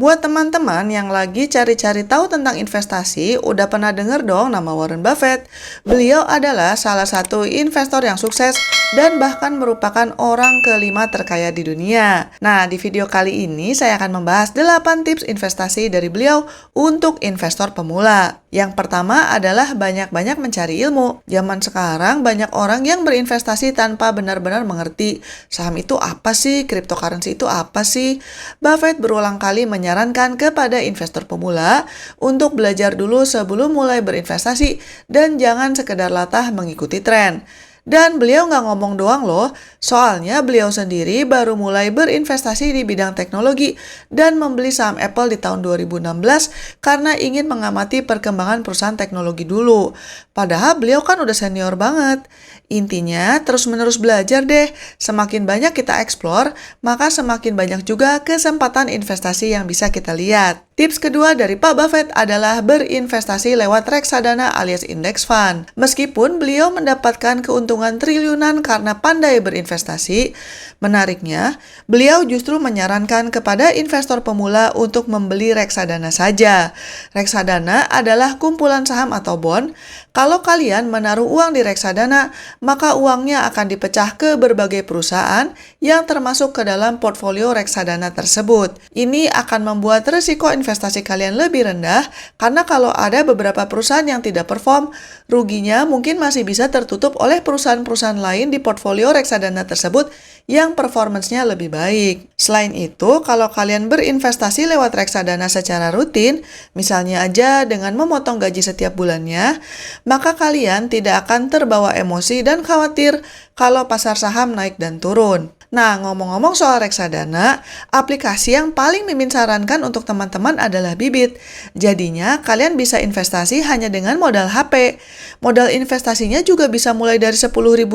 Buat teman-teman yang lagi cari-cari tahu tentang investasi, udah pernah denger dong nama Warren Buffett. Beliau adalah salah satu investor yang sukses dan bahkan merupakan orang kelima terkaya di dunia. Nah, di video kali ini saya akan membahas 8 tips investasi dari beliau untuk investor pemula. Yang pertama adalah banyak-banyak mencari ilmu. Zaman sekarang banyak orang yang berinvestasi tanpa benar-benar mengerti saham itu apa sih, cryptocurrency itu apa sih. Buffett berulang kali menyarankan kepada investor pemula untuk belajar dulu sebelum mulai berinvestasi dan jangan sekedar latah mengikuti tren. Dan beliau nggak ngomong doang loh, soalnya beliau sendiri baru mulai berinvestasi di bidang teknologi dan membeli saham Apple di tahun 2016 karena ingin mengamati perkembangan perusahaan teknologi dulu. Padahal beliau kan udah senior banget. Intinya, terus-menerus belajar deh. Semakin banyak kita explore, maka semakin banyak juga kesempatan investasi yang bisa kita lihat. Tips kedua dari Pak Buffett adalah berinvestasi lewat reksadana alias index fund. Meskipun beliau mendapatkan keuntungan triliunan karena pandai berinvestasi, menariknya, beliau justru menyarankan kepada investor pemula untuk membeli reksadana saja. Reksadana adalah kumpulan saham atau bond. Kalau kalian menaruh uang di reksadana, maka uangnya akan dipecah ke berbagai perusahaan yang termasuk ke dalam portfolio reksadana tersebut. Ini akan membuat risiko investasi kalian lebih rendah karena kalau ada beberapa perusahaan yang tidak perform, ruginya mungkin masih bisa tertutup oleh perusahaan-perusahaan lain di portfolio reksadana tersebut yang performance-nya lebih baik. Selain itu, kalau kalian berinvestasi lewat reksadana secara rutin, misalnya aja dengan memotong gaji setiap bulannya, maka kalian tidak akan terbawa emosi dan khawatir kalau pasar saham naik dan turun. Nah, ngomong-ngomong soal reksadana, aplikasi yang paling Mimin sarankan untuk teman-teman adalah Bibit. Jadinya, kalian bisa investasi hanya dengan modal HP. Modal investasinya juga bisa mulai dari Rp10.000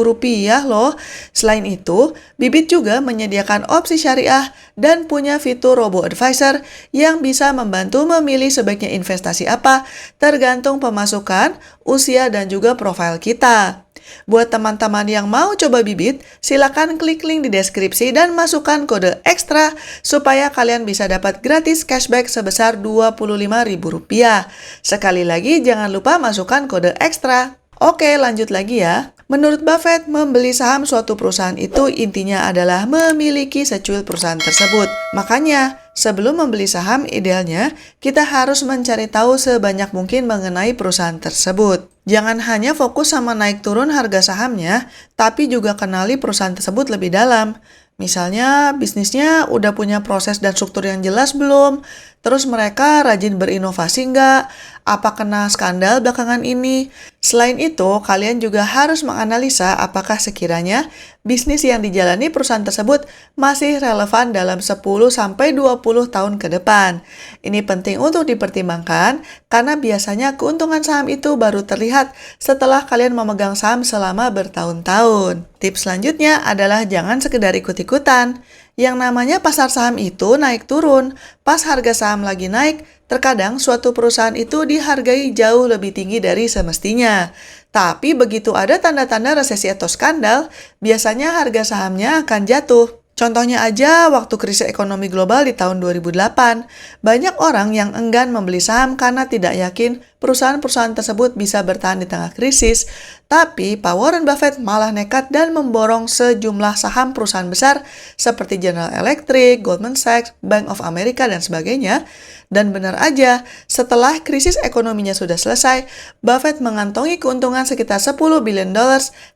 loh. Selain itu, Bibit juga menyediakan opsi syariah dan punya fitur robo-advisor yang bisa membantu memilih sebaiknya investasi apa, tergantung pemasukan, usia, dan juga profil kita. Buat teman-teman yang mau coba Bibit, silakan klik link di deskripsi dan masukkan kode ekstra supaya kalian bisa dapat gratis cashback sebesar Rp25.000. Sekali lagi, jangan lupa masukkan kode ekstra. Oke, lanjut lagi ya. Menurut Buffett, membeli saham suatu perusahaan itu intinya adalah memiliki secuil perusahaan tersebut. Makanya, sebelum membeli saham, idealnya kita harus mencari tahu sebanyak mungkin mengenai perusahaan tersebut. Jangan hanya fokus sama naik turun harga sahamnya, tapi juga kenali perusahaan tersebut lebih dalam. Misalnya, bisnisnya udah punya proses dan struktur yang jelas belum? Terus mereka rajin berinovasi nggak? Apa kena skandal belakangan ini? Selain itu, kalian juga harus menganalisa apakah sekiranya bisnis yang dijalani perusahaan tersebut masih relevan dalam 10-20 tahun ke depan. Ini penting untuk dipertimbangkan karena biasanya keuntungan saham itu baru terlihat setelah kalian memegang saham selama bertahun-tahun. Tips selanjutnya adalah jangan sekedar ikut-ikutan. Yang namanya pasar saham itu naik turun. Pas harga saham lagi naik, terkadang suatu perusahaan itu dihargai jauh lebih tinggi dari semestinya. Tapi begitu ada tanda-tanda resesi atau skandal, biasanya harga sahamnya akan jatuh. Contohnya aja waktu krisis ekonomi global di tahun 2008, banyak orang yang enggan membeli saham karena tidak yakin perusahaan-perusahaan tersebut bisa bertahan di tengah krisis. Tapi Pak Warren Buffett malah nekat dan memborong sejumlah saham perusahaan besar seperti General Electric, Goldman Sachs, Bank of America, dan sebagainya. Dan benar aja, setelah krisis ekonominya sudah selesai, Buffett mengantongi keuntungan sekitar $10 billion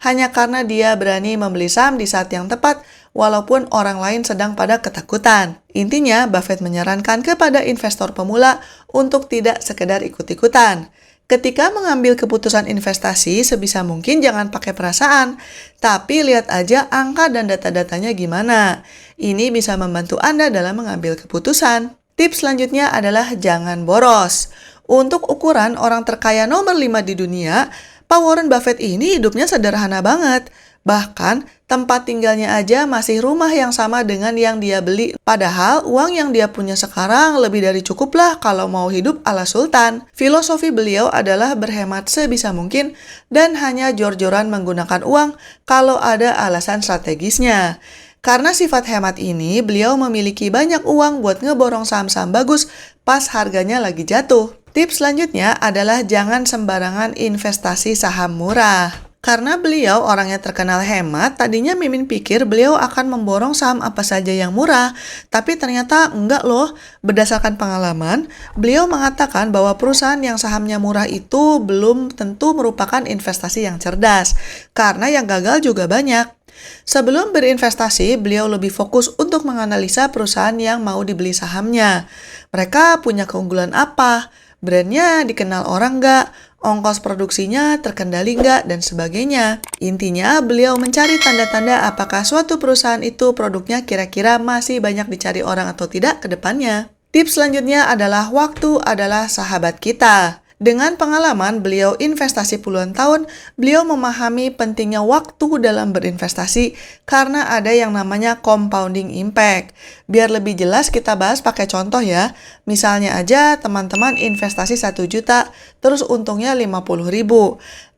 hanya karena dia berani membeli saham di saat yang tepat, walaupun orang lain sedang pada ketakutan. Intinya, Buffett menyarankan kepada investor pemula untuk tidak sekedar ikut-ikutan. Ketika mengambil keputusan investasi, sebisa mungkin jangan pakai perasaan, tapi lihat aja angka dan data-datanya gimana. Ini bisa membantu Anda dalam mengambil keputusan. Tips selanjutnya adalah jangan boros. Untuk ukuran orang terkaya nomor 5 di dunia, Pak Warren Buffett ini hidupnya sederhana banget. Bahkan, tempat tinggalnya aja masih rumah yang sama dengan yang dia beli. Padahal, uang yang dia punya sekarang lebih dari cukup lah kalau mau hidup ala sultan. Filosofi beliau adalah berhemat sebisa mungkin dan hanya jor-joran menggunakan uang kalau ada alasan strategisnya. Karena sifat hemat ini, beliau memiliki banyak uang buat ngeborong saham-saham bagus pas harganya lagi jatuh. Tips selanjutnya adalah jangan sembarangan investasi saham murah. Karena beliau orangnya terkenal hemat, tadinya Mimin pikir beliau akan memborong saham apa saja yang murah. Tapi ternyata enggak loh. Berdasarkan pengalaman, beliau mengatakan bahwa perusahaan yang sahamnya murah itu belum tentu merupakan investasi yang cerdas. Karena yang gagal juga banyak. Sebelum berinvestasi, beliau lebih fokus untuk menganalisa perusahaan yang mau dibeli sahamnya. Mereka punya keunggulan apa? Brandnya dikenal orang nggak? Ongkos produksinya terkendali nggak? Dan sebagainya. Intinya, beliau mencari tanda-tanda apakah suatu perusahaan itu produknya kira-kira masih banyak dicari orang atau tidak ke depannya. Tips selanjutnya adalah waktu adalah sahabat kita. Dengan pengalaman beliau investasi puluhan tahun, beliau memahami pentingnya waktu dalam berinvestasi karena ada yang namanya compounding impact. Biar lebih jelas kita bahas pakai contoh ya. Misalnya aja teman-teman investasi 1 juta, terus untungnya 50.000.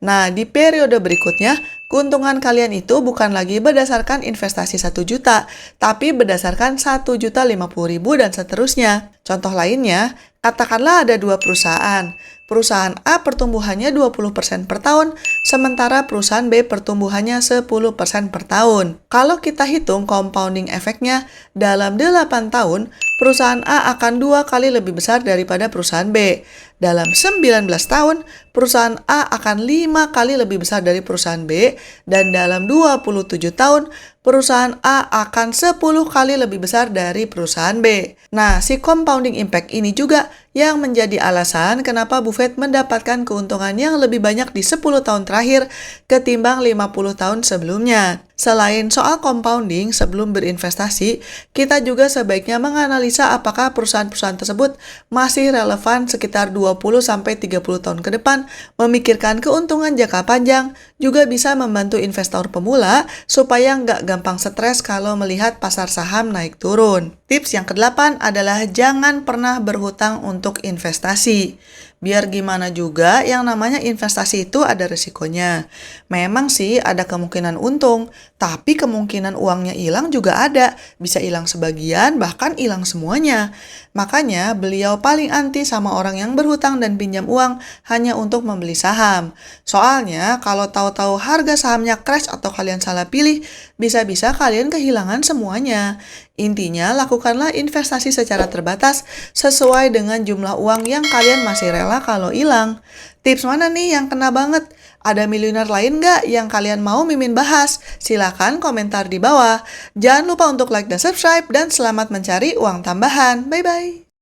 Nah, di periode berikutnya, keuntungan kalian itu bukan lagi berdasarkan investasi 1 juta, tapi berdasarkan 1.050.000 dan seterusnya. Contoh lainnya, katakanlah ada 2 perusahaan. Perusahaan A pertumbuhannya 20% per tahun, sementara perusahaan B pertumbuhannya 10% per tahun. Kalau kita hitung compounding efeknya, dalam 8 tahun, perusahaan A akan 2 kali lebih besar daripada perusahaan B. Dalam 19 tahun, perusahaan A akan 5 kali lebih besar dari perusahaan B, dan dalam 27 tahun, perusahaan A akan 10 kali lebih besar dari perusahaan B. Nah, si compounding impact ini juga yang menjadi alasan kenapa Buffett mendapatkan keuntungan yang lebih banyak di 10 tahun terakhir ketimbang 50 tahun sebelumnya. Selain soal compounding sebelum berinvestasi, kita juga sebaiknya menganalisa apakah perusahaan-perusahaan tersebut masih relevan sekitar 20-30 tahun ke depan, memikirkan keuntungan jangka panjang, juga bisa membantu investor pemula supaya nggak gampang stres kalau melihat pasar saham naik turun. Tips yang ke-8 adalah jangan pernah berhutang untuk investasi. Biar gimana juga, yang namanya investasi itu ada resikonya. Memang sih ada kemungkinan untung, tapi kemungkinan uangnya hilang juga ada. Bisa hilang sebagian, bahkan hilang semuanya. Makanya beliau paling anti sama orang yang berhutang dan pinjam uang hanya untuk membeli saham. Soalnya kalau tahu-tahu harga sahamnya crash atau kalian salah pilih, bisa-bisa kalian kehilangan semuanya. Intinya, lakukanlah investasi secara terbatas sesuai dengan jumlah uang yang kalian masih rela kalau hilang. Tips mana nih yang kena banget? Ada miliuner lain nggak yang kalian mau Mimin bahas? Silakan komentar di bawah. Jangan lupa untuk like dan subscribe, dan selamat mencari uang tambahan. Bye-bye.